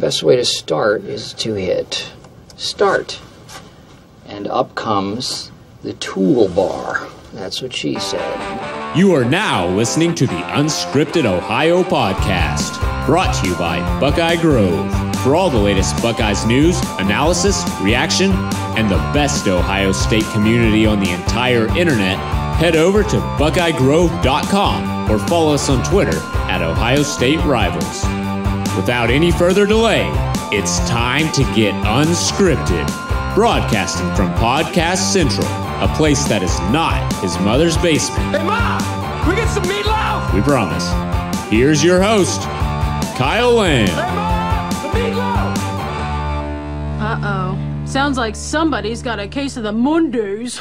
best way to start is to hit start. And up comes the toolbar. That's what she said. You are now listening to the Unscripted Ohio Podcast, brought to you by Buckeye Grove. For all the latest Buckeyes news, analysis, reaction, and the best Ohio State community on the entire internet, head over to BuckeyeGrove.com or follow us on Twitter at Ohio State Rivals. Without any further delay, it's time to get unscripted, broadcasting from Podcast Central, a place that is not his mother's basement. Hey, Mom! Can we get some meatloaf? We promise. Here's your host, Kyle Lamb. Hey, Mom! The meatloaf! Uh-oh. Sounds like somebody's got a case of the Mondays.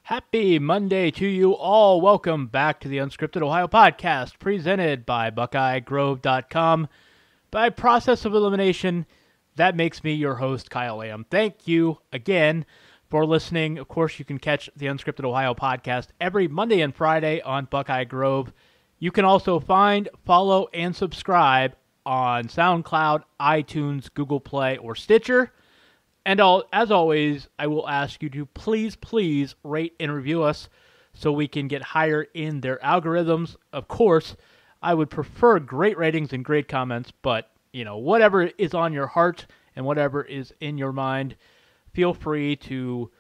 Happy Monday to you all. Welcome back to the Unscripted Ohio Podcast, presented by BuckeyeGrove.com. By process of elimination, that makes me your host, Kyle Lamb. Thank you again for listening. Of course, you can catch the Unscripted Ohio Podcast every Monday and Friday on Buckeye Grove. You can also find, follow, and subscribe on SoundCloud, iTunes, Google Play, or Stitcher. And as always, I will ask you to please rate and review us so we can get higher in their algorithms. Of course, I would prefer great ratings and great comments, but, whatever is on your heart and whatever is in your mind, feel free to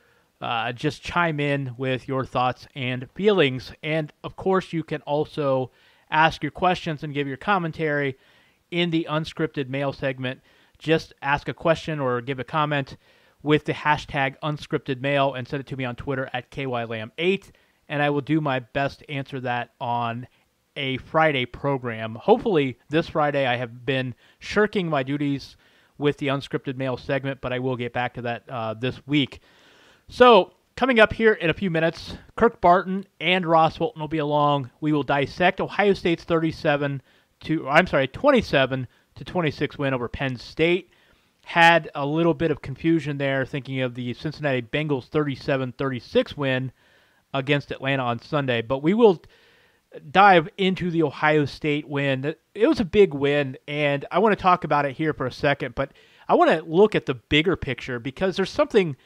just chime in with your thoughts and feelings. And, of course, you can also ask your questions and give your commentary in the unscripted mail segment. Just ask a question or give a comment with the hashtag unscriptedmail and send it to me on Twitter at KYLAM8, and I will do my best to answer that on a Friday program. Hopefully this Friday. I have been shirking my duties with the unscripted mail segment, but I will get back to that this week. So coming up here in a few minutes, Kirk Barton and Ross Fulton will be along. We will dissect Ohio State's 27 to 26 win over Penn State. Had a little bit of confusion there thinking of the Cincinnati Bengals 37-36 win against Atlanta on Sunday. But we will dive into the Ohio State win. It was a big win, and I want to talk about it here for a second. But I want to look at the bigger picture because there's something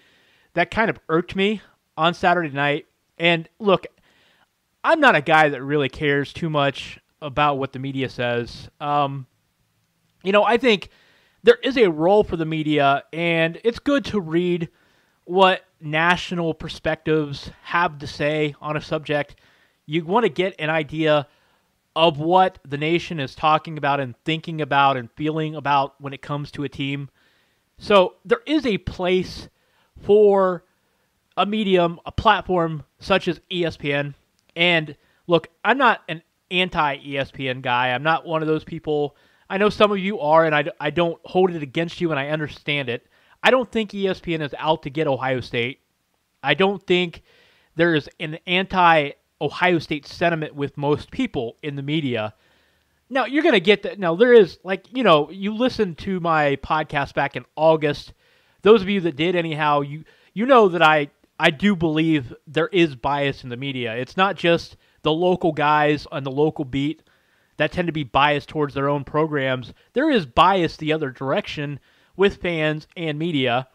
that kind of irked me on Saturday night. And look, I'm not a guy that really cares too much about what the media says. I think there is a role for the media, and it's good to read what national perspectives have to say on a subject. You want to get an idea of what the nation is talking about and thinking about and feeling about when it comes to a team. So there is a place for a medium, a platform such as ESPN. And look, I'm not an anti-ESPN guy. I'm not one of those people. I know some of you are, and I don't hold it against you, and I understand it. I don't think ESPN is out to get Ohio State. I don't think there is an anti-Ohio State sentiment with most people in the media. Now, you're going to get that. Now, there is, you listened to my podcast back in August. Those of you that did, anyhow, you know that I do believe there is bias in the media. It's not just the local guys on the local beat that tend to be biased towards their own programs. There is bias the other direction with fans and media.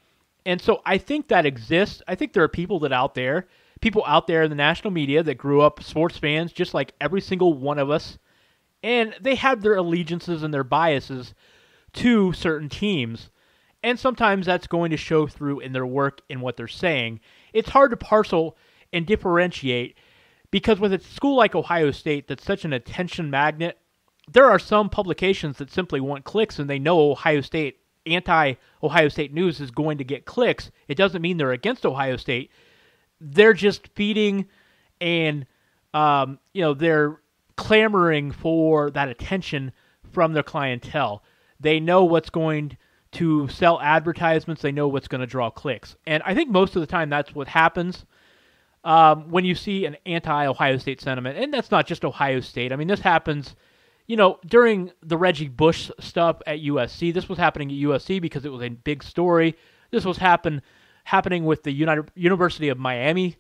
And so I think that exists. I think there are people out there in the national media that grew up sports fans just like every single one of us. And they have their allegiances and their biases to certain teams. And sometimes that's going to show through in their work and what they're saying. It's hard to parcel and differentiate because with a school like Ohio State that's such an attention magnet, there are some publications that simply want clicks and they know anti-Ohio State news is going to get clicks. It doesn't mean they're against Ohio State. They're just feeding and, they're clamoring for that attention from their clientele. They know what's going to sell advertisements. They know what's going to draw clicks. And I think most of the time that's what happens. When you see an anti-Ohio State sentiment, and that's not just Ohio State. I mean, this happens, during the Reggie Bush stuff at USC. This was happening at USC because it was a big story. This was happening with the University of Miami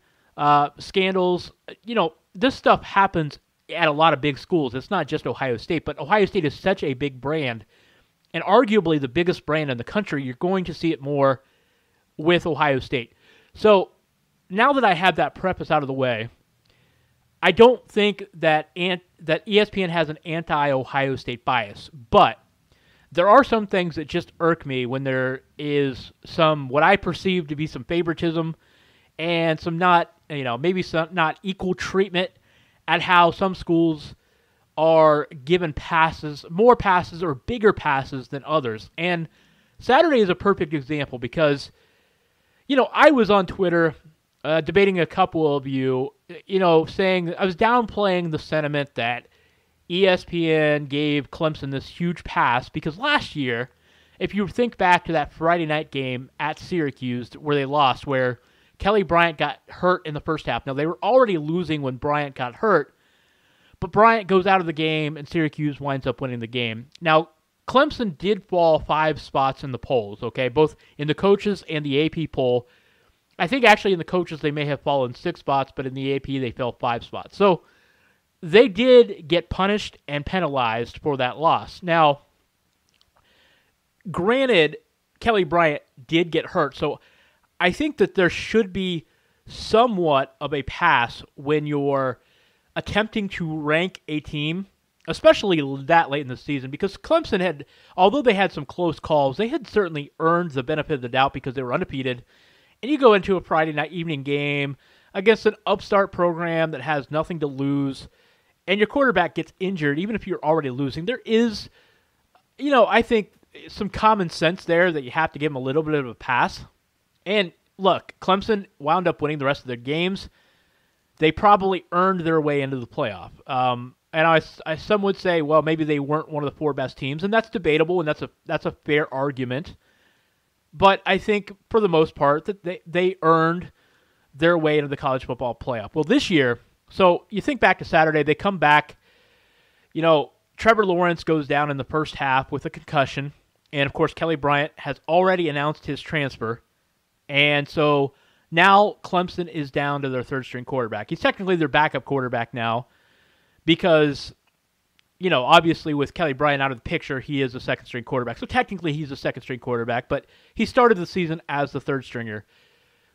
scandals. This stuff happens at a lot of big schools. It's not just Ohio State, but Ohio State is such a big brand. and arguably the biggest brand in the country, you're going to see it more with Ohio State. So now that I have that preface out of the way, I don't think that that ESPN has an anti-Ohio State bias, but there are some things that just irk me when there is some, what I perceive to be some favoritism and some not, maybe some not equal treatment at how some schools are given passes, more passes or bigger passes than others. And Saturday is a perfect example because, I was on Twitter debating a couple of you, saying I was downplaying the sentiment that ESPN gave Clemson this huge pass because last year, if you think back to that Friday night game at Syracuse where they lost, where Kelly Bryant got hurt in the first half. Now, they were already losing when Bryant got hurt, but Bryant goes out of the game and Syracuse winds up winning the game. Now, Clemson did fall 5 spots in the polls, okay, both in the coaches and the AP poll. I think actually in the coaches they may have fallen 6 spots, but in the AP they fell 5 spots. So they did get punished and penalized for that loss. Now, granted, Kelly Bryant did get hurt, so I think that there should be somewhat of a pass when you're attempting to rank a team, especially that late in the season, because Clemson had, although they had some close calls, they had certainly earned the benefit of the doubt because they were undefeated. And you go into a Friday night evening game against an upstart program that has nothing to lose, and your quarterback gets injured, even if you're already losing, there is, I think some common sense there that you have to give them a little bit of a pass. And look, Clemson wound up winning the rest of their games. They probably earned their way into the playoff. And some would say, well, maybe they weren't one of the 4 best teams, and that's debatable, and that's a fair argument. But I think for the most part that they earned their way into the college football playoff. Well, this year, so you think back to Saturday, they come back, Trevor Lawrence goes down in the first half with a concussion, and of course Kelly Bryant has already announced his transfer, and so now Clemson is down to their third-string quarterback. He's technically their backup quarterback now because, obviously with Kelly Bryant out of the picture, he is a second-string quarterback. So technically he's a second-string quarterback, but he started the season as the third-stringer.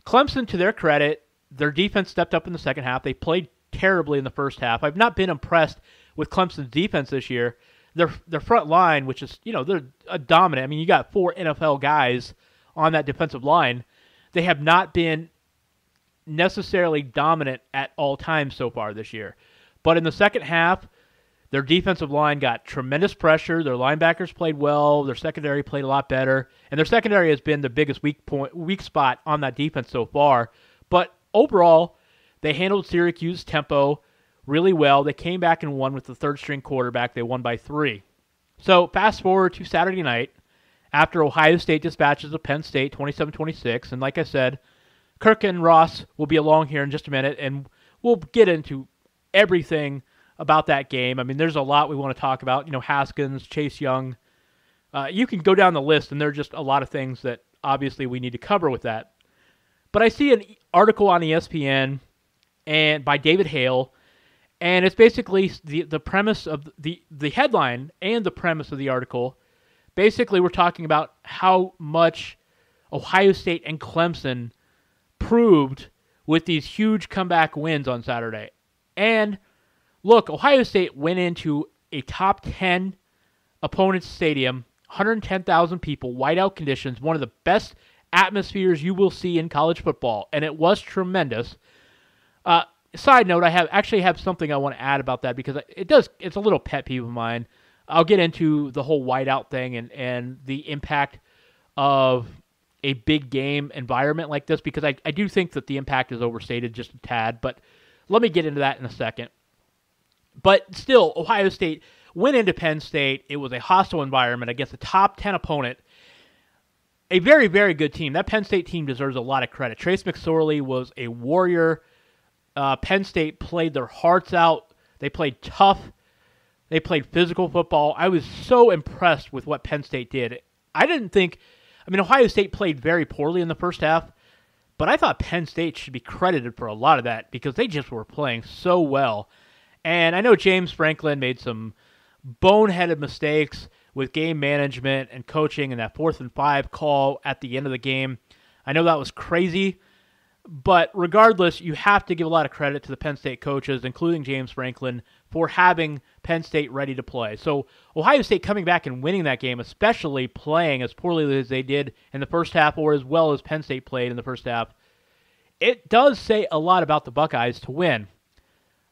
Clemson, to their credit, their defense stepped up in the second half. They played terribly in the first half. I've not been impressed with Clemson's defense this year. Their front line, which is, they're a dominant. I mean, you got 4 NFL guys on that defensive line. They have not been necessarily dominant at all times so far this year. But in the second half, their defensive line got tremendous pressure. Their linebackers played well. Their secondary played a lot better. And their secondary has been the biggest weak spot on that defense so far. But overall, they handled Syracuse tempo really well. They came back and won with the third-string quarterback. They won by 3. So fast forward to Saturday night, after Ohio State dispatches of Penn State 27-26. And like I said, Kirk and Ross will be along here in just a minute, and we'll get into everything about that game. I mean, there's a lot we want to talk about. Haskins, Chase Young. You can go down the list, and there are just a lot of things that obviously we need to cover with that. But I see an article on ESPN and by David Hale, and it's basically the premise of the headline and the premise of the article. Basically, we're talking about how much Ohio State and Clemson proved with these huge comeback wins on Saturday. And look, Ohio State went into a top 10 opponent's stadium, 110,000 people, whiteout conditions, one of the best atmospheres you will see in college football, and it was tremendous. Side note, I have something I want to add about that because it's a little pet peeve of mine. I'll get into the whole whiteout thing and the impact of a big game environment like this because I do think that the impact is overstated just a tad, but let me get into that in a second. But still, Ohio State went into Penn State. It was a hostile environment against a top 10 opponent. A very, very good team. That Penn State team deserves a lot of credit. Trace McSorley was a warrior. Penn State played their hearts out. They played tough. They played physical football. I was so impressed with what Penn State did. Ohio State played very poorly in the first half, but I thought Penn State should be credited for a lot of that because they just were playing so well. And I know James Franklin made some boneheaded mistakes with game management and coaching and that 4th and 5 call at the end of the game. I know that was crazy, but regardless, you have to give a lot of credit to the Penn State coaches, including James Franklin, for having Penn State ready to play. So Ohio State coming back and winning that game, especially playing as poorly as they did in the first half or as well as Penn State played in the first half, it does say a lot about the Buckeyes to win.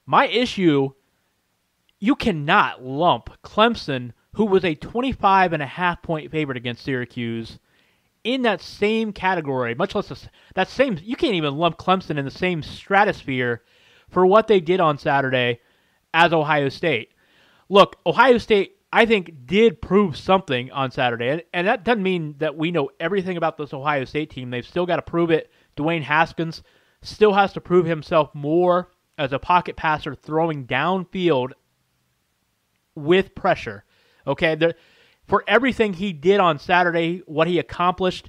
My issue, you cannot lump Clemson, who was a 25.5-point favorite against Syracuse, in that same category, much less that same. You can't even lump Clemson in the same stratosphere for what they did on Saturday as Ohio State. Look, Ohio State, I think, did prove something on Saturday, and that doesn't mean that we know everything about this Ohio State team. They've still got to prove it. Dwayne Haskins still has to prove himself more as a pocket passer throwing downfield with pressure. Okay, for everything he did on Saturday, what he accomplished,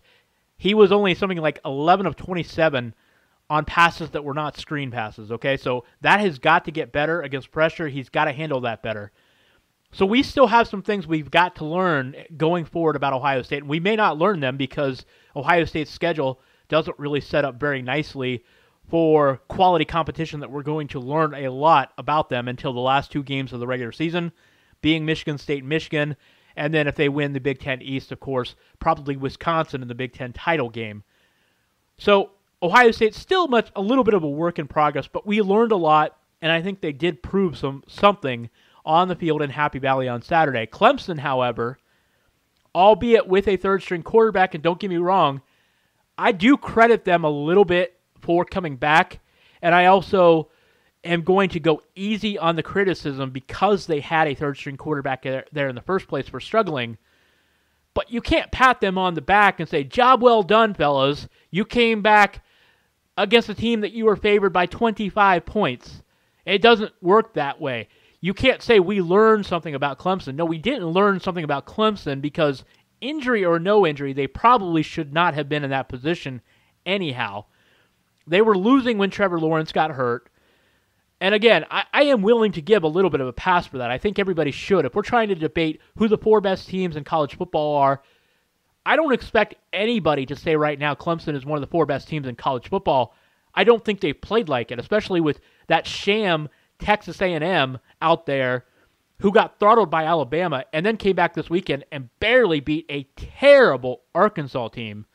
he was only something like 11 of 27 on passes that were not screen passes. Okay, so that has got to get better against pressure. He's got to handle that better. So we still have some things we've got to learn going forward about Ohio State. And we may not learn them because Ohio State's schedule doesn't really set up very nicely for quality competition that we're going to learn a lot about them until the last 2 games of the regular season, being Michigan State and Michigan, and then if they win the Big Ten East, of course, probably Wisconsin in the Big Ten title game. So Ohio State's still a little bit of a work in progress, but we learned a lot, and I think they did prove something on the field in Happy Valley on Saturday. Clemson, however, albeit with a third-string quarterback, and don't get me wrong, I do credit them a little bit for coming back, and I also am going to go easy on the criticism because they had a third-string quarterback there in the first place for struggling. But you can't pat them on the back and say, job well done, fellas. You came back against a team that you were favored by 25 points. It doesn't work that way. You can't say we learned something about Clemson. No, we didn't learn something about Clemson because injury or no injury, they probably should not have been in that position anyhow. They were losing when Trevor Lawrence got hurt. And again, I am willing to give a little bit of a pass for that. I think everybody should. If we're trying to debate who the 4 best teams in college football are, I don't expect anybody to say right now Clemson is one of the 4 best teams in college football. I don't think they've played like it, especially with that sham Texas A&M out there who got throttled by Alabama and then came back this weekend and barely beat a terrible Arkansas team.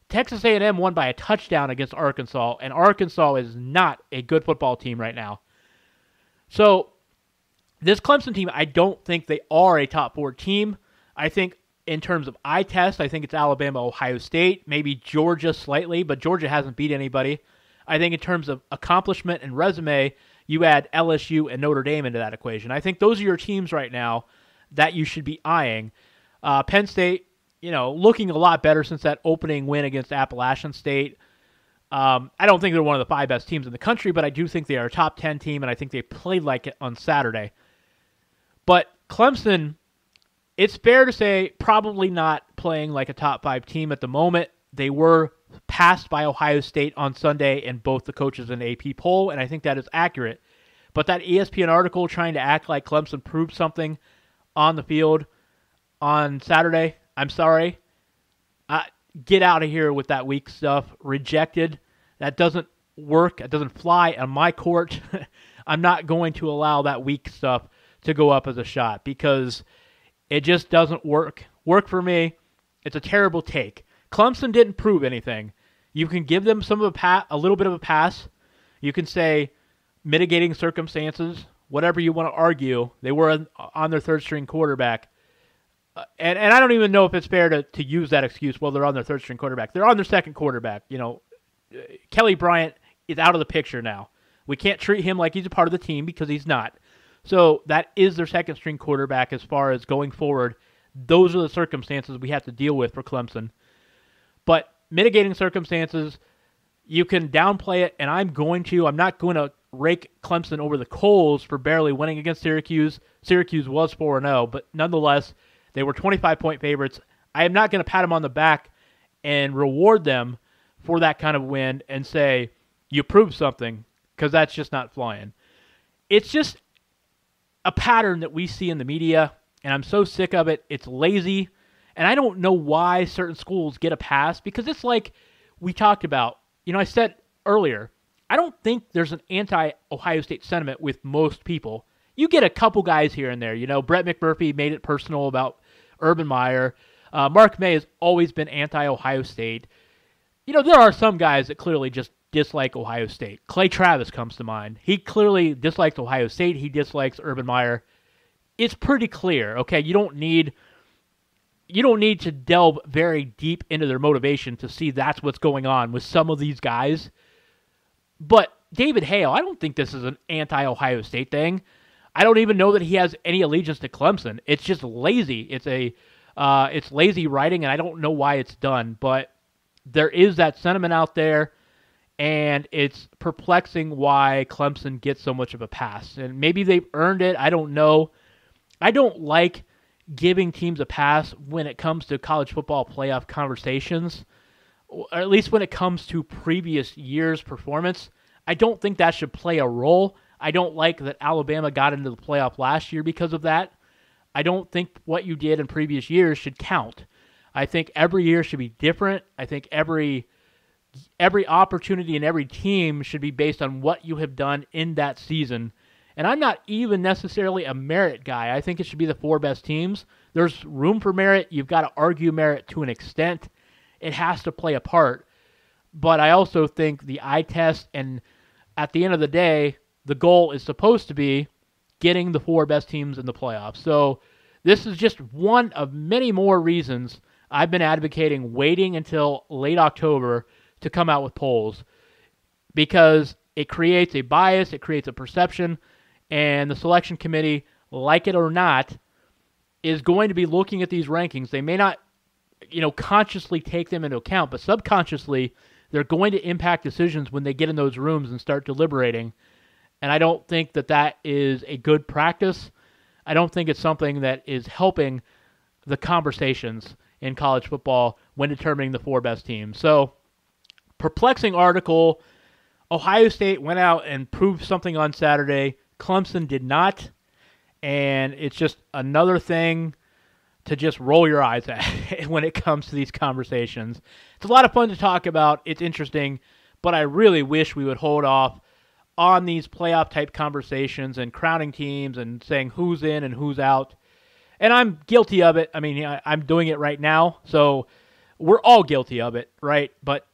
Texas A&M won by a touchdown against Arkansas, and Arkansas is not a good football team right now. So this Clemson team, I don't think they are a top 4 team. I think in terms of eye test, I think it's Alabama, Ohio State, maybe Georgia slightly, but Georgia hasn't beat anybody. I think in terms of accomplishment and resume, you add LSU and Notre Dame into that equation. I think those are your teams right now that you should be eyeing. Penn State, looking a lot better since that opening win against Appalachian State. I don't think they're one of the 5 best teams in the country, but I do think they are a top 10 team, and I think they played like it on Saturday. But Clemson, it's fair to say, probably not playing like a top 5 team at the moment. They were passed by Ohio State on Sunday in both the coaches and AP poll, and I think that is accurate. But that ESPN article trying to act like Clemson proved something on the field on Saturday, I'm sorry. Get out of here with that weak stuff. Rejected. That doesn't work. It doesn't fly on my court. I'm not going to allow that weak stuff to go up as a shot because it just doesn't work for me. It's a terrible take. Clemson didn't prove anything. You can give them a little bit of a pass. You can say mitigating circumstances, whatever you want to argue. They were on their third-string quarterback. And I don't even know if it's fair to use that excuse, well, they're on their third-string quarterback. They're on their second quarterback. Kelly Bryant is out of the picture now. We can't treat him like he's a part of the team because he's not. So that is their second-string quarterback as far as going forward. Those are the circumstances we have to deal with for Clemson. But mitigating circumstances, you can downplay it, and I'm not going to rake Clemson over the coals for barely winning against Syracuse. Syracuse was 4-0, but nonetheless, they were 25-point favorites. I am not going to pat them on the back and reward them for that kind of win and say, you proved something, because that's just not flying. It's just a pattern that we see in the media, and I'm so sick of it. It's lazy, and I don't know why certain schools get a pass, because it's like we talked about. I said earlier, I don't think there's an anti-Ohio State sentiment with most people. You get a couple guys here and there. Brett McMurphy made it personal about Urban Meyer. Mark May has always been anti-Ohio State. There are some guys that clearly just dislike Ohio State. Clay Travis comes to mind. He clearly dislikes Ohio State. He dislikes Urban Meyer. It's pretty clear, okay? You don't need to delve very deep into their motivation to see that's what's going on with some of these guys. But David Hale, I don't think this is an anti-Ohio State thing. I don't even know that he has any allegiance to Clemson. It's just lazy. It's lazy writing, and I don't know why it's done. But there is that sentiment out there, and it's perplexing why Clemson gets so much of a pass. And maybe they've earned it. I don't know. I don't like giving teams a pass when it comes to college football playoff conversations, or at least when it comes to previous year's performance. I don't think that should play a role. I don't like that Alabama got into the playoff last year because of that. I don't think what you did in previous years should count. I think every year should be different. I think every opportunity and every team should be based on what you have done in that season. And I'm not even necessarily a merit guy. I think it should be the 4 best teams. There's room for merit. You've got to argue merit to an extent. It has to play a part. But I also think the eye test, and at the end of the day, the goal is supposed to be getting the 4 best teams in the playoffs. So this is just one of many more reasons I've been advocating waiting until late October to come out with polls, because it creates a bias, it creates a perception, and the selection committee, like it or not, is going to be looking at these rankings. They may not, consciously take them into account, but subconsciously they're going to impact decisions when they get in those rooms and start deliberating. And I don't think that that is a good practice. I don't think it's something that is helping the conversations in college football when determining the 4 best teams. So, perplexing article. Ohio State went out and proved something on Saturday. Clemson did not. And it's just another thing to just roll your eyes at when it comes to these conversations. It's a lot of fun to talk about. It's interesting. But I really wish we would hold off on these playoff-type conversations and crowning teams and saying who's in and who's out. And I'm guilty of it. I mean, I'm doing it right now, so we're all guilty of it, right? But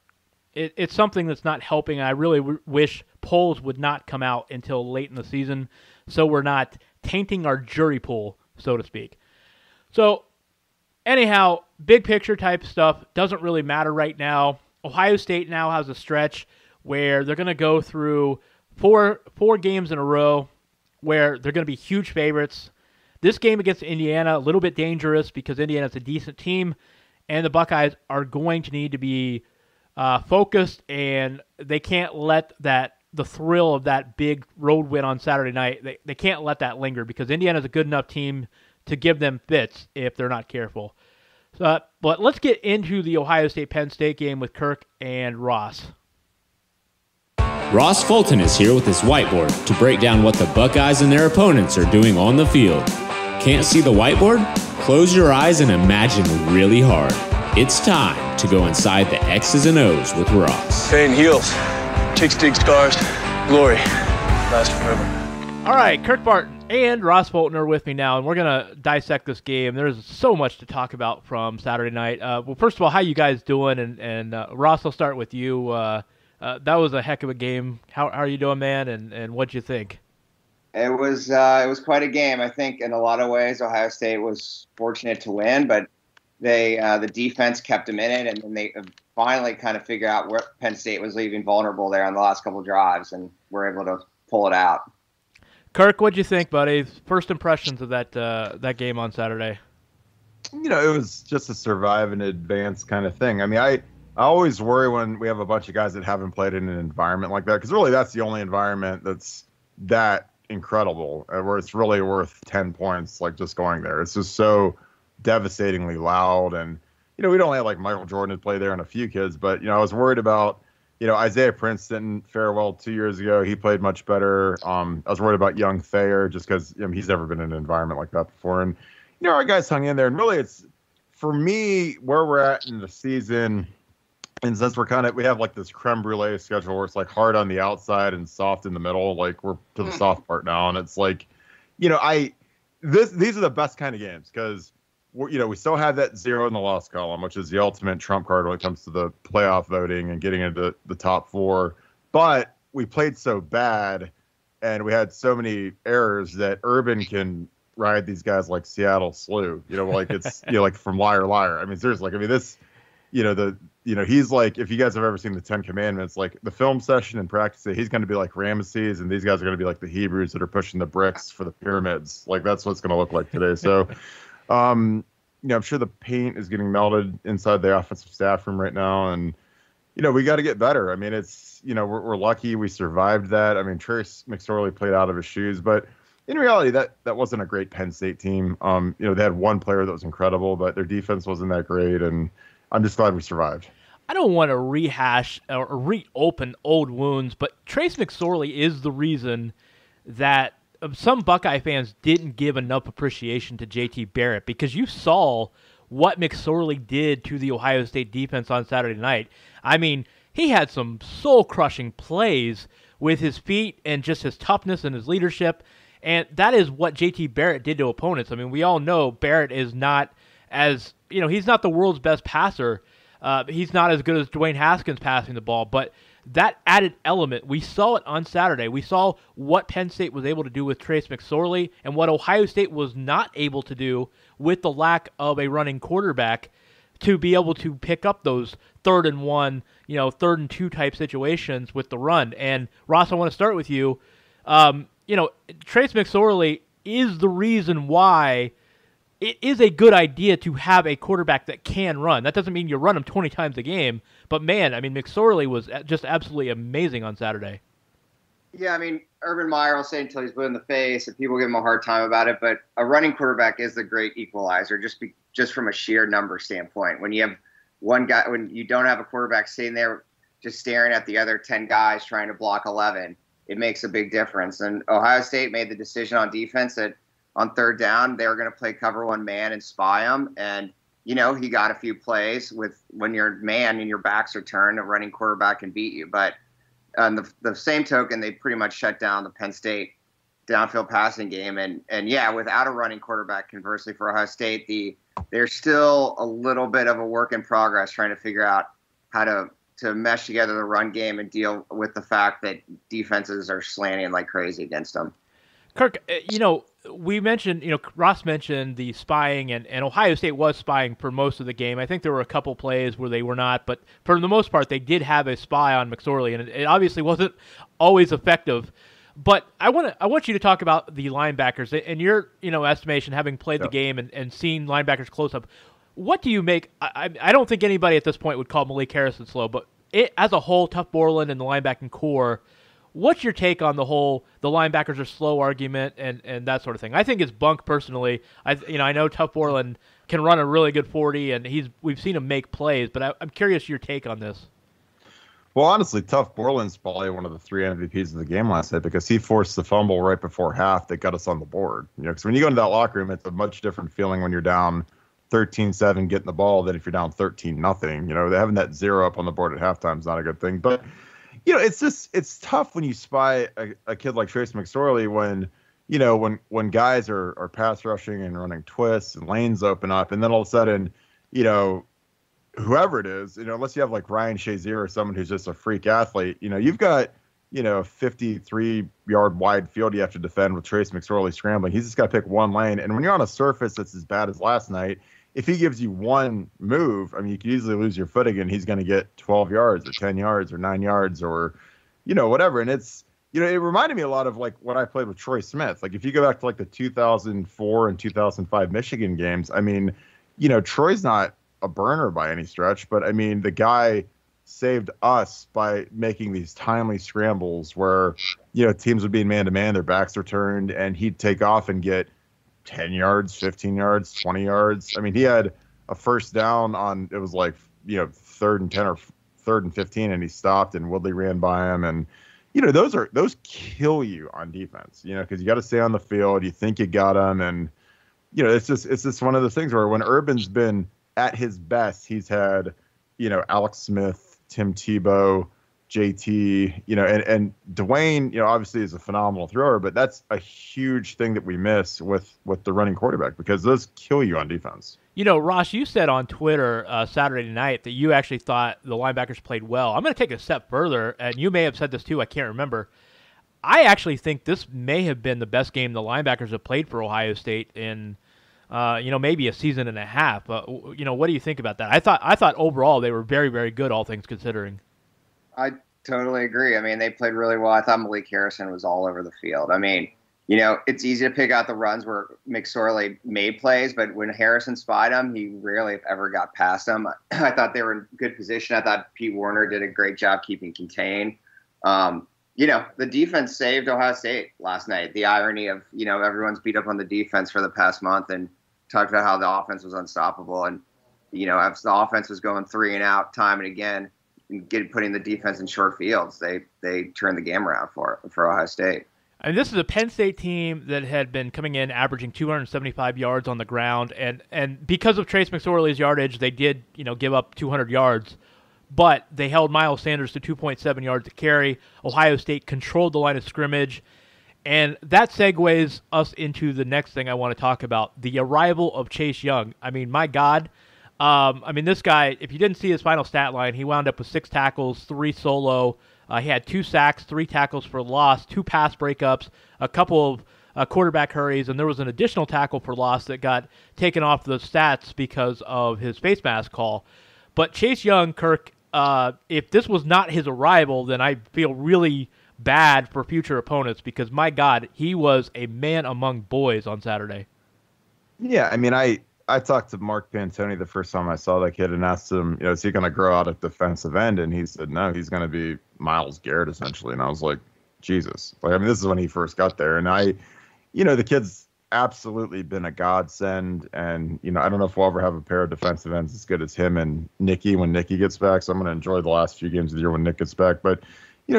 it's something that's not helping. I really wish polls would not come out until late in the season, so we're not tainting our jury pool, so to speak. So, anyhow, big picture type stuff doesn't really matter right now. Ohio State now has a stretch where they're going to go through four games in a row where they're going to be huge favorites. This game against Indiana, a little bit dangerous because Indiana's a decent team, and the Buckeyes are going to need to be focused, and they can't let the thrill of that big road win on Saturday night, they can't let that linger, because Indiana's a good enough team to give them fits if they're not careful. But let's get into the Ohio State-Penn State game with Kirk and Ross. Ross Fulton is here with his whiteboard to break down what the Buckeyes and their opponents are doing on the field. Can't see the whiteboard? Close your eyes and imagine really hard. It's time to go inside the X's and O's with Ross. Pain heals. Chicks dig scars. Glory lasts forever. All right, Kirk Barton and Ross Fulton are with me now, and we're going to dissect this game. There's so much to talk about from Saturday night. Well, first of all, how you guys doing? And Ross, I'll start with you. That was a heck of a game. How are you doing, man? And what'd you think? It was quite a game. I think in a lot of ways Ohio State was fortunate to win, but the defense kept them in it, and then they finally kind of figured out where Penn State was leaving vulnerable there on the last couple of drives, and were able to pull it out. Kirk, what'd you think, buddy? First impressions of that game on Saturday. It was just a survive and advance kind of thing. I mean, I always worry when we have a bunch of guys that haven't played in an environment like that, because really that's the only environment that's that incredible, where it's really worth 10 points, like just going there. It's just so devastatingly loud, and we don't have like Michael Jordan to play there and a few kids, but I was worried about Isaiah Prince didn't fare well 2 years ago. He played much better. I was worried about young Thayer just because he's never been in an environment like that before, and our guys hung in there. And really, it's for me where we're at in the season. And since we have like this creme brulee schedule where it's like hard on the outside and soft in the middle, like we're to the soft part now. And it's like, these are the best kind of games because, we still have that 0 in the loss column, which is the ultimate trump card when it comes to the playoff voting and getting into the top 4. But we played so bad and we had so many errors that Urban can ride these guys like Seattle slew, like it's, like from Liar Liar. I mean, seriously, this, he's like, if you guys have ever seen the 10 Commandments, like the film session and practice, he's going to be like Ramesses, and these guys are going to be like the Hebrews that are pushing the bricks for the pyramids. Like that's what it's going to look like today. So, I'm sure the paint is getting melted inside the offensive staff room right now, and we got to get better. I mean, it's we're lucky we survived that. I mean, Trace McSorley played out of his shoes, but in reality, that wasn't a great Penn State team. They had one player that was incredible, but their defense wasn't that great, and I'm just glad we survived. I don't want to rehash or reopen old wounds, but Trace McSorley is the reason that some Buckeye fans didn't give enough appreciation to JT Barrett, because you saw what McSorley did to the Ohio State defense on Saturday night. I mean, he had some soul-crushing plays with his feet and just his toughness and his leadership, and that is what JT Barrett did to opponents. I mean, we all know Barrett is not as, he's not the world's best passer. He's not as good as Dwayne Haskins passing the ball, but that added element, we saw it on Saturday. We saw what Penn State was able to do with Trace McSorley and what Ohio State was not able to do with the lack of a running quarterback to be able to pick up those 3rd and 1, 3rd and 2 type situations with the run. And Ross, I want to start with you. Trace McSorley is the reason why it is a good idea to have a quarterback that can run. That doesn't mean you run him 20 times a game, but man, I mean, McSorley was just absolutely amazing on Saturday. Yeah, I mean, Urban Meyer will say until he's blue in the face, and people give him a hard time about it, but a running quarterback is the great equalizer, just from a sheer number standpoint. When you have one guy, when you don't have a quarterback sitting there just staring at the other 10 guys trying to block 11, it makes a big difference. And Ohio State made the decision on defense that on 3rd down, they were going to play cover 1 man and spy him. And, he got a few plays with when you're man and your backs are turned, a running quarterback can beat you. But on the same token, they pretty much shut down the Penn State downfield passing game. And yeah, without a running quarterback, conversely for Ohio State, they're still a little bit of a work in progress trying to figure out how to mesh together the run game and deal with the fact that defenses are slanting like crazy against them. Kirk, we mentioned, Ross mentioned the spying, and Ohio State was spying for most of the game. I think there were a couple plays where they were not, but for the most part, they did have a spy on McSorley, and it obviously wasn't always effective. But I want you to talk about the linebackers. In your estimation, having played the game and seen linebackers close up, what do you make? I don't think anybody at this point would call Malik Harrison slow, but as a whole, Tuff Borland and the linebacking core, what's your take on the linebackers are slow argument and that sort of thing? I think it's bunk personally. I know Tuff Borland can run a really good 40, and we've seen him make plays, but I'm curious your take on this. Well, honestly, Tuff Borland's probably one of the 3 MVPs of the game last night because he forced the fumble right before half that got us on the board. Because when you go into that locker room, it's a much different feeling when you're down 13-7 getting the ball than if you're down 13-0. Having that 0 up on the board at halftime is not a good thing. But it's tough when you spy a kid like Trace McSorley when guys are pass rushing and running twists and lanes open up, and then all of a sudden, whoever it is, unless you have like Ryan Shazier or someone who's just a freak athlete, you've got 53-yard wide field you have to defend with Trace McSorley scrambling. He's just got to pick one lane, and when you're on a surface that's as bad as last night, if he gives you one move, I mean, you could easily lose your footing, and he's going to get 12 yards or 10 yards or 9 yards or, whatever. And it's, it reminded me a lot of like when I played with Troy Smith. Like if you go back to like the 2004 and 2005 Michigan games, I mean, Troy's not a burner by any stretch, but I mean, the guy saved us by making these timely scrambles where, teams would be in man-to-man, their backs are turned, and he'd take off and get 10 yards, 15 yards, 20 yards. I mean, he had a first down on, it was like, 3rd and 10 or 3rd and 15, and he stopped, and Woodley ran by him. And, those kill you on defense, because you got to stay on the field. You think you got him. And, it's just one of the things where when Urban's been at his best, he's had, Alex Smith, Tim Tebow, JT, and Dwayne, obviously is a phenomenal thrower, but that's a huge thing that we miss with the running quarterback, because those kill you on defense. Ross, you said on Twitter Saturday night that you actually thought the linebackers played well. I'm going to take it a step further, and you may have said this too, I can't remember. I actually think this may have been the best game the linebackers have played for Ohio State in, maybe a season and a half. What do you think about that? I thought overall they were very, very good, all things considering. I totally agree. I mean, they played really well. I thought Malik Harrison was all over the field. I mean, it's easy to pick out the runs where McSorley made plays, but when Harrison spied him, he rarely ever got past him. I thought they were in good position. I thought Pete Warner did a great job keeping contained. The defense saved Ohio State last night. The irony of, everyone's beat up on the defense for the past month and talked about how the offense was unstoppable. And, as the offense was going 3 and out time and again, and putting the defense in short fields, they turned the game around for Ohio State. And this is a Penn State team that had been coming in averaging 275 yards on the ground, and because of Trace McSorley's yardage, they did give up 200 yards, but they held Miles Sanders to 2.7 yards to carry. Ohio State controlled the line of scrimmage, and that segues us into the next thing I want to talk about: the arrival of Chase Young. I mean, my God. This guy, if you didn't see his final stat line, he wound up with 6 tackles, 3 solo. He had 2 sacks, 3 tackles for loss, 2 pass breakups, a couple of quarterback hurries, and there was an additional tackle for loss that got taken off the stats because of his face mask call. But Chase Young, Kirk, if this was not his arrival, then I feel really bad for future opponents, because, my God, he was a man among boys on Saturday. Yeah, I talked to Mark Pantoni the first time I saw that kid and asked him, is he going to grow out at defensive end? And he said, no, he's going to be Myles Garrett, essentially. And I was like, Jesus. This is when he first got there. And the kid's absolutely been a godsend. And, I don't know if we'll ever have a pair of defensive ends as good as him and Nicky when Nicky gets back. So I'm going to enjoy the last few games of the year when Nick gets back. But,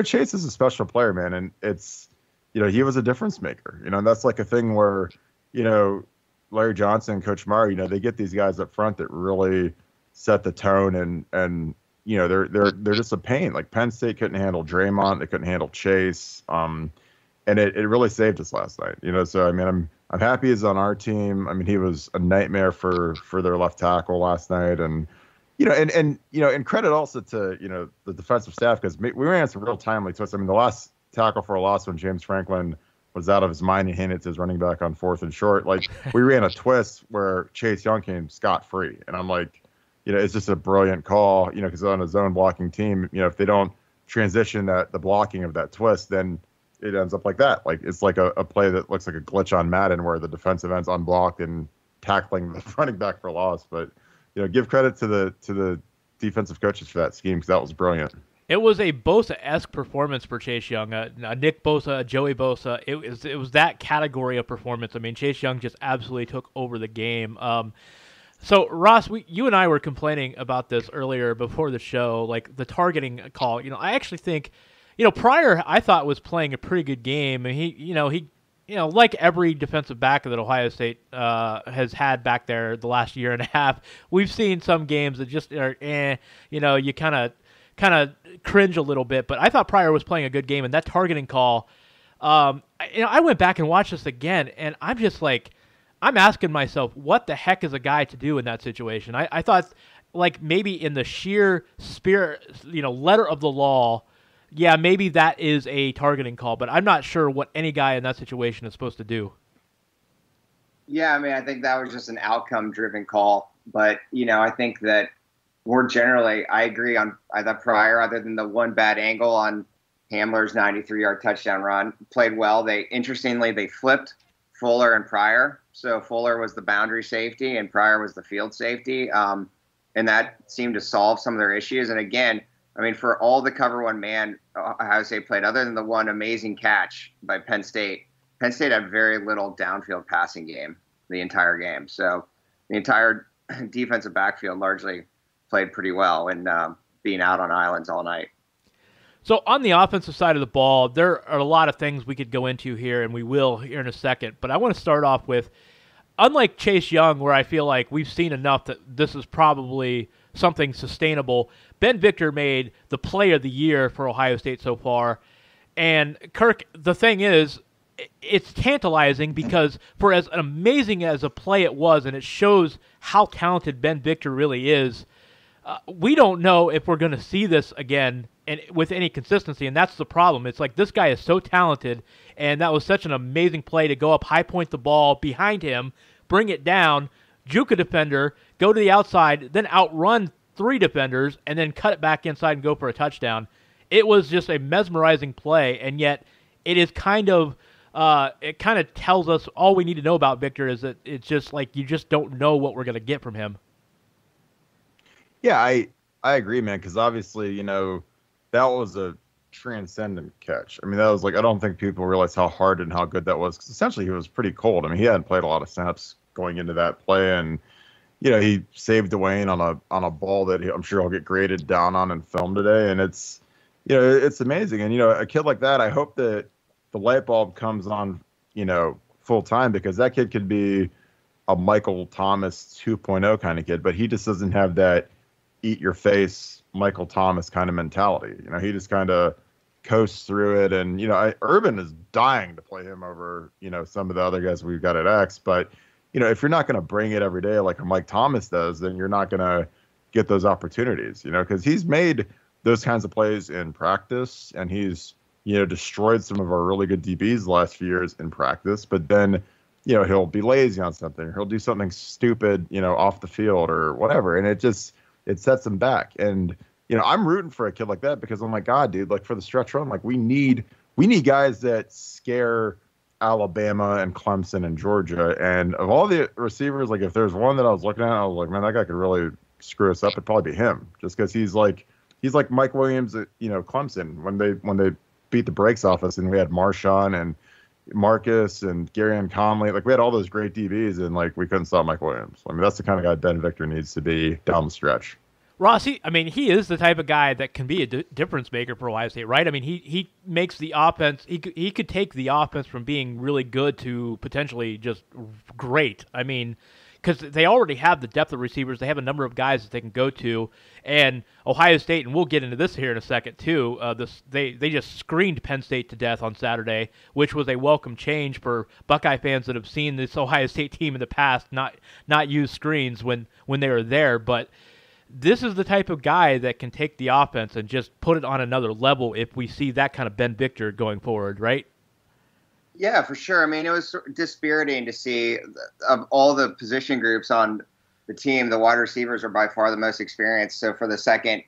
Chase is a special player, man. And it's, he was a difference maker. And that's like a thing where, Larry Johnson, Coach Murray, they get these guys up front that really set the tone, and they're just a pain. Like Penn State couldn't handle Draymond, they couldn't handle Chase, and it really saved us last night. So I'm happy he's on our team. He was a nightmare for their left tackle last night, and and credit also to the defensive staff, because we ran some real timely twists. The last tackle for a loss when James Franklin was out of his mind and handed it to his running back on 4th and short. We ran a twist where Chase Young came scot-free. And I'm like, it's just a brilliant call, because on a zone blocking team, if they don't transition the blocking of that twist, then it ends up like that. It's like a play that looks like a glitch on Madden where the defensive end's unblocked and tackling the running back for loss. But, give credit to the defensive coaches for that scheme, because that was brilliant. It was a Bosa-esque performance for Chase Young. Nick Bosa, Joey Bosa. It was that category of performance. Chase Young just absolutely took over the game. So, Ross, you and I were complaining about this earlier before the show, the targeting call. I actually think, Pryor, I thought, was playing a pretty good game. And he like every defensive back that Ohio State has had back there the last year and a half, we've seen some games that just are, you kind of cringe a little bit, but I thought Pryor was playing a good game, and that targeting call, I went back and watched this again, and I'm just I'm asking myself, what the heck is a guy to do in that situation? I thought, maybe in the sheer spirit, letter of the law, yeah, maybe that is a targeting call, but I'm not sure what any guy in that situation is supposed to do. Yeah, I think that was just an outcome-driven call, but, I think that more generally, I agree on that Pryor, other than the one bad angle on Hamler's 93-yard touchdown run, played well. They flipped Fuller and Pryor. So Fuller was the boundary safety and Pryor was the field safety. And that seemed to solve some of their issues. And again, for all the cover one man Ohio State played, other than the one amazing catch by Penn State had very little downfield passing game the entire game. So the entire defensive backfield largely played pretty well and being out on islands all night. So on the offensive side of the ball, there are a lot of things we could go into here, and we will here in a second. But I want to start off with, unlike Chase Young, where I feel like we've seen enough that this is probably something sustainable, Ben Victor made the play of the year for Ohio State so far. And, Kirk, the thing is, it's tantalizing because for as amazing as a play it was, and it shows how talented Ben Victor really is, we don't know if we're going to see this again and with any consistency, and that's the problem. It's like this guy is so talented, and that was such an amazing play to go up, high point the ball behind him, bring it down, juke a defender, go to the outside, then outrun 3 defenders, and then cut it back inside and go for a touchdown. It was just a mesmerizing play, and yet it is kind of it kind of tells us all we need to know about Victor is that it's just like you just don't know what we're going to get from him. Yeah, I agree, man, because obviously, you know, that was a transcendent catch. I mean, that was like, I don't think people realize how hard and how good that was, because essentially he was pretty cold. I mean, he hadn't played a lot of snaps going into that play, and, you know, he saved Dwayne on a ball that I'm sure he'll get graded down on and film today, and it's, you know, it's amazing. And, you know, a kid like that, I hope that the light bulb comes on, you know, full time, because that kid could be a Michael Thomas 2.0 kind of kid, but he just doesn't have that eat your face Michael Thomas kind of mentality. You know, he just kind of coasts through it. And, you know, Urban is dying to play him over, you know, some of the other guys we've got at X. But, you know, if you're not going to bring it every day like a Mike Thomas does, then you're not going to get those opportunities, you know, because he's made those kinds of plays in practice, and he's, you know, destroyed some of our really good DBs the last few years in practice. But then, you know, he'll be lazy on something, or he'll do something stupid, you know, off the field or whatever. And it sets him back. And, you know, I'm rooting for a kid like that, because I'm like, God, dude, like for the stretch run, like we need guys that scare Alabama and Clemson and Georgia. And of all the receivers, like if there's one that I was looking at, I was like, man, that guy could really screw us up. It'd probably be him, just because he's like Mike Williams at, you know, Clemson when they beat the brakes off us, and we had Marshawn and Marcus and Garyon Conley. Like we had all those great DBs, and like we couldn't stop Mike Williams. I mean, that's the kind of guy Ben Victor needs to be down the stretch. Ross, he is the type of guy that can be a difference maker for Ohio State, right? I mean, he makes the offense. He could take the offense from being really good to potentially just great. I mean, because they already have the depth of receivers. They have a number of guys that they can go to. And Ohio State, and we'll get into this here in a second too, they just screened Penn State to death on Saturday, which was a welcome change for Buckeye fans that have seen this Ohio State team in the past not use screens when they were there. But this is the type of guy that can take the offense and just put it on another level if we see that kind of Ben Victor going forward, right? Yeah, for sure. I mean, it was dispiriting to see of all the position groups on the team, the wide receivers are by far the most experienced. So for the second,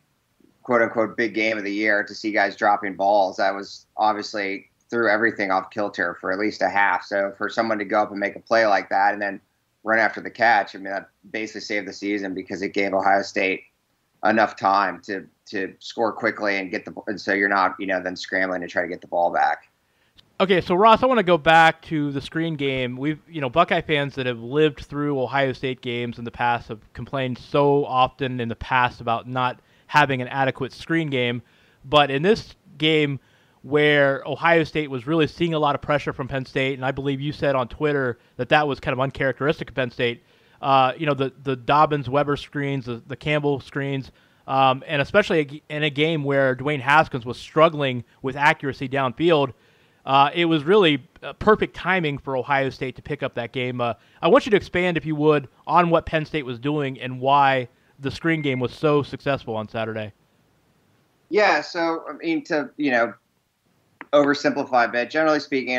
quote unquote, big game of the year, to see guys dropping balls, that was obviously threw everything off kilter for at least a half. So for someone to go up and make a play like that and then run after the catch, I mean, that basically saved the season, because it gave Ohio State enough time to score quickly and so you're not, you know, then scrambling to try to get the ball back. Okay, so Ross, I want to go back to the screen game. Buckeye fans that have lived through Ohio State games in the past have complained so often in the past about not having an adequate screen game. But in this game where Ohio State was really seeing a lot of pressure from Penn State, and I believe you said on Twitter that was kind of uncharacteristic of Penn State, the Dobbins-Weber screens, the Campbell screens, and especially in a game where Dwayne Haskins was struggling with accuracy downfield, it was really perfect timing for Ohio State to pick up that game. I want you to expand, if you would, on what Penn State was doing and why the screen game was so successful on Saturday. Yeah, so, I mean, to, you know, oversimplify a bit, generally speaking,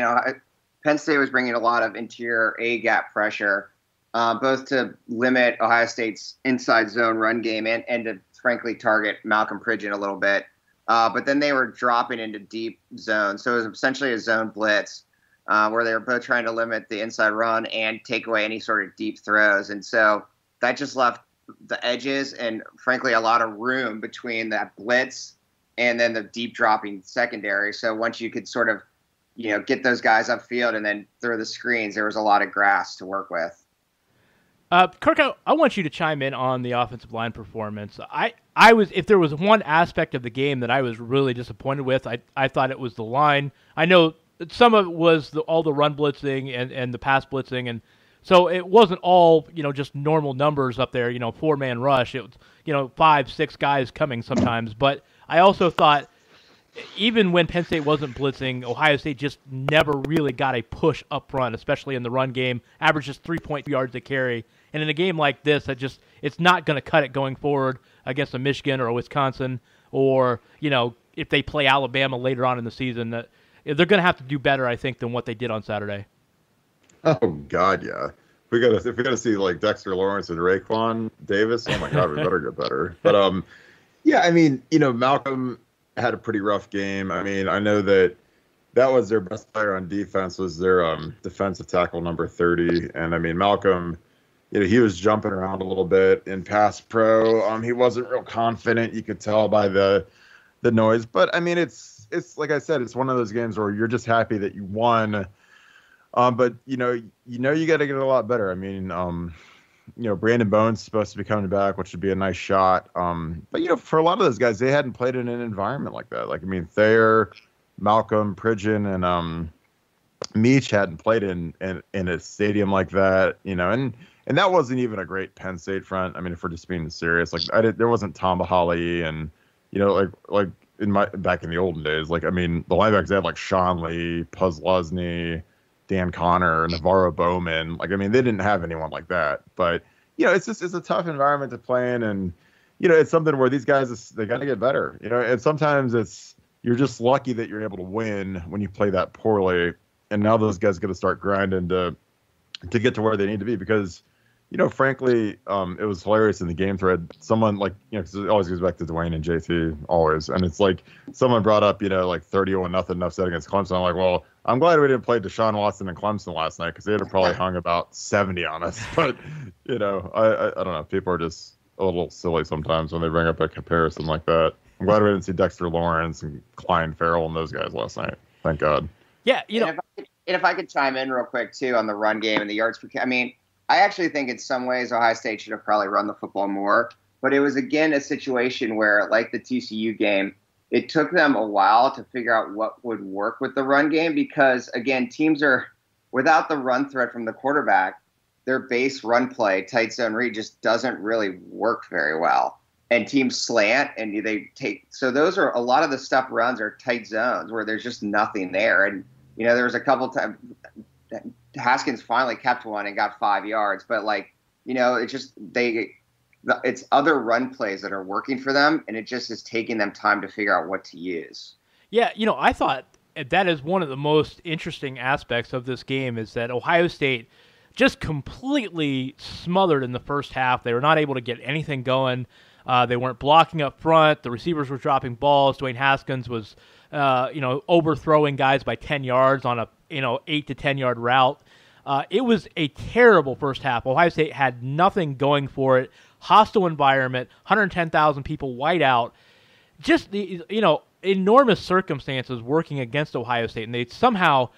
Penn State was bringing a lot of interior A-gap pressure, both to limit Ohio State's inside zone run game and to, frankly, target Malcolm Pridgeon a little bit. But then they were dropping into deep zones. So it was essentially a zone blitz where they were both trying to limit the inside run and take away any sort of deep throws. And so that just left the edges and, frankly, a lot of room between that blitz and then the deep dropping secondary. So once you could sort of, you know, get those guys upfield and then throw the screens, there was a lot of grass to work with. Kirk, I want you to chime in on the offensive line performance. I was, if there was one aspect of the game that I was really disappointed with, I thought it was the line. I know some of it was all the run blitzing and the pass blitzing, So it wasn't all, just normal numbers up there, 4-man rush. It was, 5, 6 guys coming sometimes. But I also thought even when Penn State wasn't blitzing, Ohio State just never really got a push up front, especially in the run game. Averages 3.2 yards a carry. And in a game like this, it's not going to cut it going forward against a Michigan or a Wisconsin, or, if they play Alabama later on in the season. They're going to have to do better, I think, than what they did on Saturday. Oh God, yeah. If we gotta see like Dexter Lawrence and Raekwon Davis, oh my God, we better get better. But yeah, I mean, Malcolm had a pretty rough game. I mean, I know that was their best player on defense, was their defensive tackle number 30, and I mean Malcolm, he was jumping around a little bit in pass pro. He wasn't real confident. You could tell by the noise, but I mean, it's like I said, it's one of those games where you're just happy that you won. But you got to get a lot better. I mean, Brandon Bone's supposed to be coming back, which would be a nice shot. But for a lot of those guys, they hadn't played in an environment like that. Like, I mean, Thayer, Malcolm, Pridgeon, and Meach hadn't played in a stadium like that. And that wasn't even a great Penn State front. I mean, if we're just being serious, like there wasn't Tom Bahali and like back in the olden days. Like, I mean, the linebackers, they had like Sean Lee, Puz Luzny, Dan Connor, Navarro Bowman. Like, I mean, they didn't have anyone like that. But, it's a tough environment to play in. And, it's something where these guys, they got to get better. And sometimes you're just lucky that you're able to win when you play that poorly. And now those guys got to start grinding to get to where they need to be. Because, frankly, it was hilarious in the game thread. Someone, like, because it always goes back to Dwayne and JT, always. And it's like someone brought up, like 31-0 enough set against Clemson. I'm like, well, I'm glad we didn't play Deshaun Watson and Clemson last night, because they'd have probably hung about 70 on us. But, I don't know. People are just a little silly sometimes when they bring up a comparison like that. I'm glad we didn't see Dexter Lawrence and Klein Farrell and those guys last night. Thank God. Yeah, And if I could chime in real quick, too, on the run game and the yards per carry. I mean, I actually think in some ways Ohio State should have probably run the football more. But it was, again, a situation where, like the TCU game, it took them a while to figure out what would work with the run game because, again, teams are, without the run threat from the quarterback, their base run play, tight zone read, just doesn't really work very well. And teams slant and they take – so those are – a lot of the stuff runs are tight zones where there's just nothing there. And, there was a couple times – Haskins finally kept one and got 5 yards, but it's just it's other run plays that are working for them, and it just is taking them time to figure out what to use. Yeah, I thought that is one of the most interesting aspects of this game is that Ohio State just completely smothered in the first half. They were not able to get anything going. They weren't blocking up front. The receivers were dropping balls. Dwayne Haskins was, overthrowing guys by 10 yards on a 8 to 10 yard route. It was a terrible first half. Ohio State had nothing going for it. Hostile environment, 110,000 people white out. Just the enormous circumstances working against Ohio State, and they somehow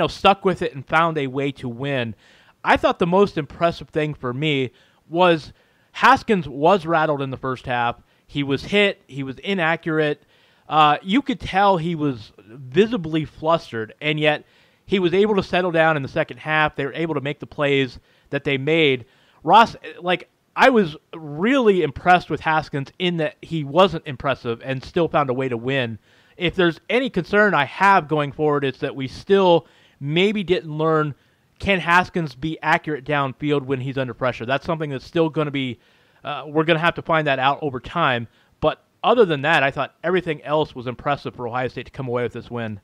stuck with it and found a way to win. I thought the most impressive thing for me was Haskins was rattled in the first half. He was hit. He was inaccurate. You could tell he was visibly flustered, and yet he was able to settle down in the second half. They were able to make the plays that they made. Ross, I was really impressed with Haskins in that he wasn't impressive and still found a way to win. If there's any concern I have going forward, it's that we still maybe didn't learn, can Haskins be accurate downfield when he's under pressure? That's something that's still going to be, we're going to have to find that out over time. But other than that, I thought everything else was impressive for Ohio State to come away with this win.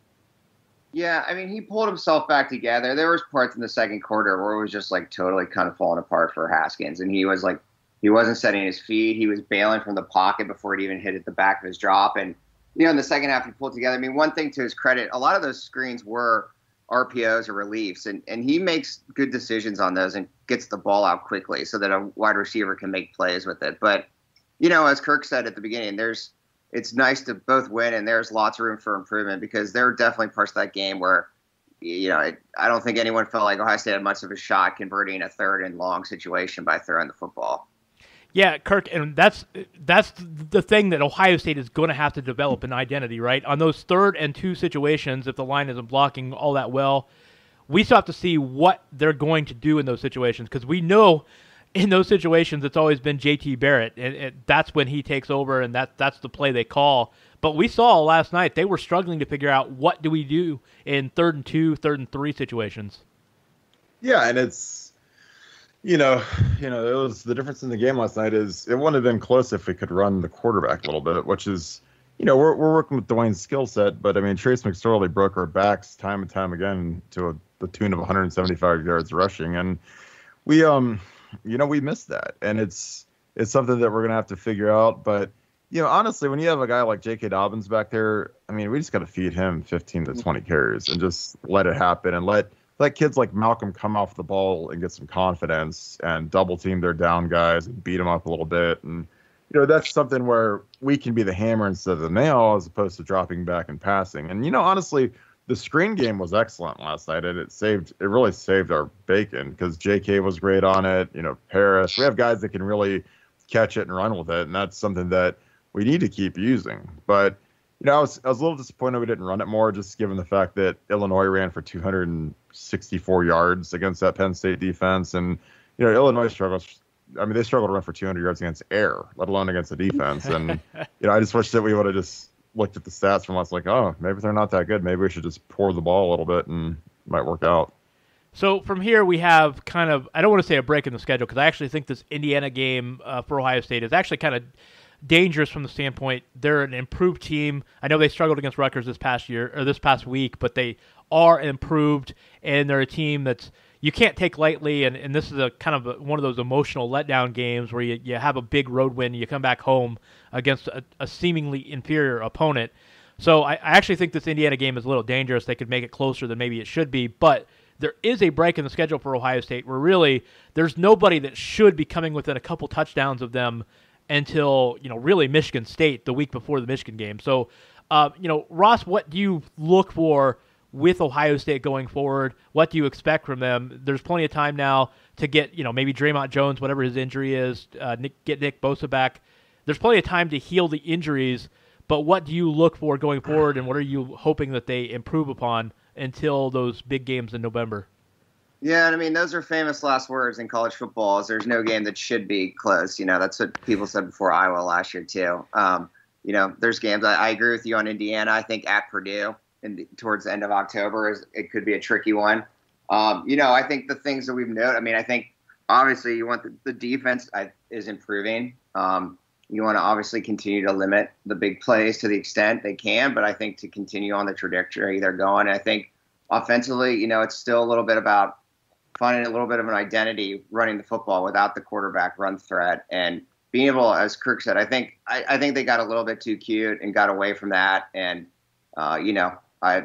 Yeah, I mean, he pulled himself back together. There was parts in the second quarter where it was just totally kind of falling apart for Haskins. And he wasn't setting his feet. He was bailing from the pocket before it even hit at the back of his drop. And, in the second half he pulled together. I mean, one thing to his credit, a lot of those screens were RPOs or reliefs. And he makes good decisions on those and gets the ball out quickly so that a wide receiver can make plays with it. But, as Kirk said at the beginning, it's nice to both win, and there's lots of room for improvement because there are definitely parts of that game where, I don't think anyone felt like Ohio State had much of a shot converting a third and long situation by throwing the football. Yeah, Kirk, and that's the thing that Ohio State is going to have to develop an identity, right? On those 3rd and 2 situations, if the line isn't blocking all that well, we still have to see what they're going to do in those situations, because we know in those situations it's always been JT Barrett, and that's when he takes over, and that's the play they call. But we saw last night they were struggling to figure out what do we do in 3rd and 2, 3rd and 3 situations. Yeah, and it's it was the difference in the game last night is it wouldn't have been close if we could run the quarterback a little bit, which is, we're working with Dwayne's skill set, but I mean, Trace McSorley broke our backs time and time again to the tune of 175 yards rushing, and we we missed that, and it's something that we're gonna have to figure out. But honestly, when you have a guy like J.K. Dobbins back there, I mean, we just got to feed him 15 to 20 carries and just let it happen, and let kids like Malcolm come off the ball and get some confidence and double team their down guys and beat them up a little bit. And, that's something where we can be the hammer instead of the nail as opposed to dropping back and passing. And, honestly, the screen game was excellent last night, and it really saved our bacon because JK was great on it. Paris, we have guys that can really catch it and run with it. And that's something that we need to keep using. But, I was a little disappointed we didn't run it more, just given the fact that Illinois ran for 264 yards against that Penn State defense. And, Illinois struggles. I mean, they struggled to run for 200 yards against air, let alone against the defense. And, I just wish that we would have just looked at the stats from us like, oh, maybe they're not that good. Maybe we should just pour the ball a little bit and it might work out. So from here, we have kind of, I don't want to say a break in the schedule, because I actually think this Indiana game for Ohio State is actually kind of dangerous from the standpoint they're an improved team. I know they struggled against Rutgers this past week, but they are improved, and they're a team that's you can't take lightly. And this is a kind of one of those emotional letdown games where you have a big road win, you come back home against a seemingly inferior opponent. So I actually think this Indiana game is a little dangerous. They could make it closer than maybe it should be, but there is a break in the schedule for Ohio State where really there's nobody that should be coming within a couple touchdowns of them until, really Michigan State the week before the Michigan game. So, Ross, what do you look for with Ohio State going forward? What do you expect from them? There's plenty of time now to get, maybe Draymond Jones, whatever his injury is, get Nick Bosa back. There's plenty of time to heal the injuries, but what do you look for going forward, and what are you hoping that they improve upon until those big games in November? Yeah, and I mean, those are famous last words in college football. Is there's no game that should be close. That's what people said before Iowa last year too. There's games. I agree with you on Indiana. I think at Purdue towards the end of October it could be a tricky one. I think the things that we've noted. I mean, I think obviously you want the defense is improving. You want to obviously continue to limit the big plays to the extent they can, but I think to continue on the trajectory they're going. And I think offensively, it's still a little bit about finding a little bit of an identity running the football without the quarterback run threat and being able, as Kirk said, I think they got a little bit too cute and got away from that. And, I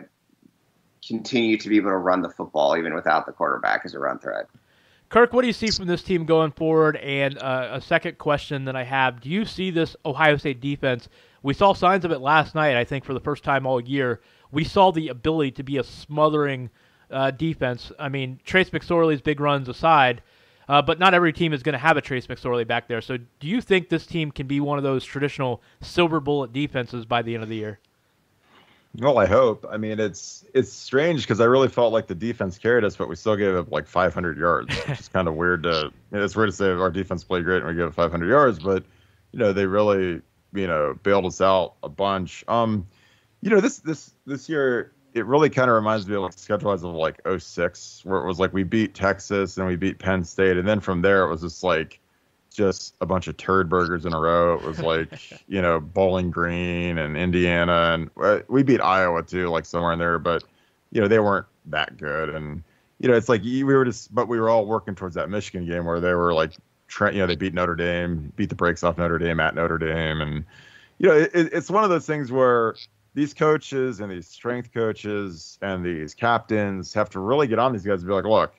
continue to be able to run the football even without the quarterback as a run threat. Kirk, what do you see from this team going forward? And a second question that I have, do you see this Ohio State defense? We saw signs of it last night, I think, for the first time all year. We saw the ability to be a smothering defense. I mean, Trace McSorley's big runs aside, but not every team is going to have a Trace McSorley back there. So do you think this team can be one of those traditional silver bullet defenses by the end of the year? Well, I hope. I mean, it's strange because I really felt like the defense carried us, but we still gave up like 500 yards, which is kind of weird it's weird to say our defense played great and we gave up 500 yards, but, they really, bailed us out a bunch. This year, it really kind of reminds me of like schedule-wise of like 06, where it was like we beat Texas and we beat Penn State, and then from there it was just a bunch of turd burgers in a row. It was like, Bowling Green and Indiana, and we beat Iowa too, like somewhere in there, but they weren't that good. And it's like we were all working towards that Michigan game where they were like, they beat Notre Dame, beat the brakes off Notre Dame at Notre Dame, and it's one of those things where these coaches and these strength coaches and these captains have to really get on these guys and be like, look,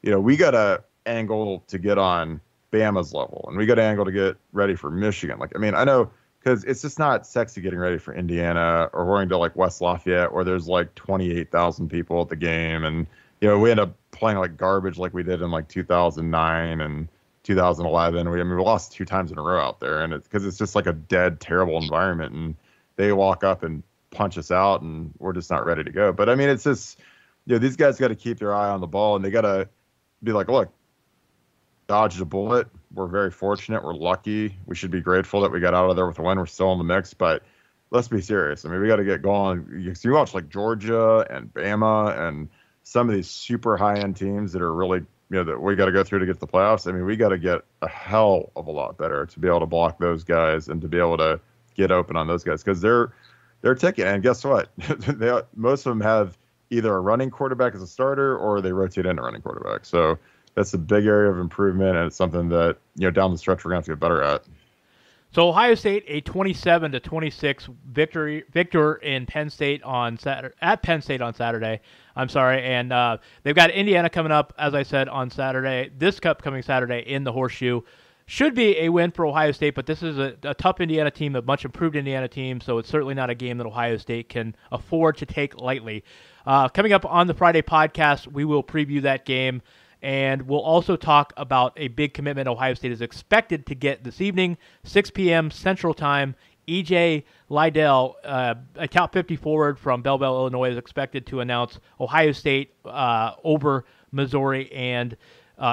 we got to angle to get on Bama's level, and we got to angle to get ready for Michigan. Like, I mean, I know because it's just not sexy getting ready for Indiana or going to like West Lafayette where there's like 28,000 people at the game, and we end up playing like garbage like we did in like 2009 and 2011. We lost 2 times in a row out there, and it's because it's just like a dead, terrible environment, and they walk up and punch us out, and we're just not ready to go. But I mean, it's just these guys got to keep their eye on the ball, and they got to be like, look, dodged a bullet. We're very fortunate. We're lucky. We should be grateful that we got out of there with a win. We're still in the mix, but let's be serious. I mean, we got to get going. You watch like Georgia and Bama and some of these super high-end teams that are really, that we got to go through to get to the playoffs. I mean, we got to get a hell of a lot better to be able to block those guys and to be able to get open on those guys, because they're ticking. And guess what? Most of them have either a running quarterback as a starter or they rotate in a running quarterback. So that's a big area of improvement, and it's something that, down the stretch we're going to have to get better at. So Ohio State, a 27-26 victor in Penn State on Saturday. I'm sorry, and they've got Indiana coming up, as I said, on Saturday. This upcoming Saturday in the Horseshoe should be a win for Ohio State, but this is a tough Indiana team, a much improved Indiana team, so it's certainly not a game that Ohio State can afford to take lightly. Coming up on the Friday podcast, we will preview that game. And we'll also talk about a big commitment Ohio State is expected to get this evening, 6 p.m. Central Time. E.J. Liddell, a top 50 forward from Belleville, Illinois, is expected to announce Ohio State over Missouri and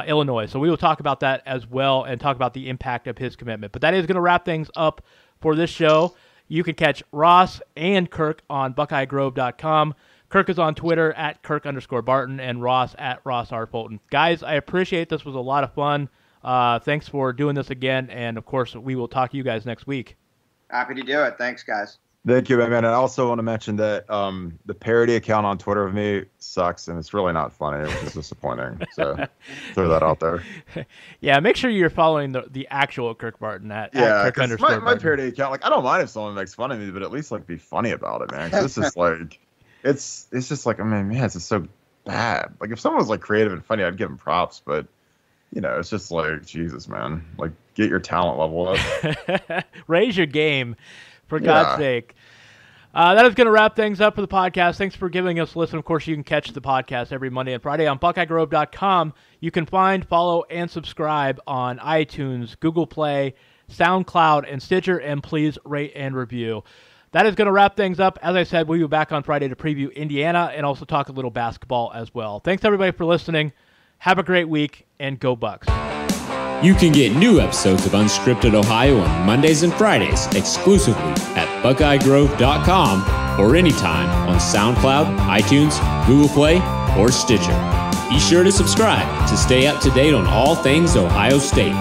Illinois. So we will talk about that as well and talk about the impact of his commitment. But that is going to wrap things up for this show. You can catch Ross and Kirk on BuckeyeGrove.com. Kirk is on Twitter at Kirk_Barton and Ross at Ross R. Fulton. Guys, I appreciate this. Was a lot of fun. Thanks for doing this again. And, of course, we will talk to you guys next week. Happy to do it. Thanks, guys. Thank you, man. I also want to mention that the parody account on Twitter of me sucks, and it's really not funny. It was disappointing. So throw that out there. Yeah, make sure you're following the actual Kirk Barton at Kirk_Barton. My parody account, I don't mind if someone makes fun of me, but at least be funny about it, man. 'Cause this is it's just I mean, man, it's just so bad. If someone was creative and funny, I'd give them props, but it's just Jesus, man. Get your talent level up. Raise your game, for God's sake. That is going to wrap things up for the podcast. Thanks for giving us a listen. Of course, you can catch the podcast every Monday and Friday on BuckeyeGrove.com. You can find, follow, and subscribe on iTunes, Google Play, SoundCloud, and Stitcher, and please rate and review. That is going to wrap things up. As I said, we'll be back on Friday to preview Indiana and also talk a little basketball as well. Thanks, everybody, for listening. Have a great week, and go Bucks. You can get new episodes of Unscripted Ohio on Mondays and Fridays exclusively at BuckeyeGrove.com or anytime on SoundCloud, iTunes, Google Play, or Stitcher. Be sure to subscribe to stay up to date on all things Ohio State.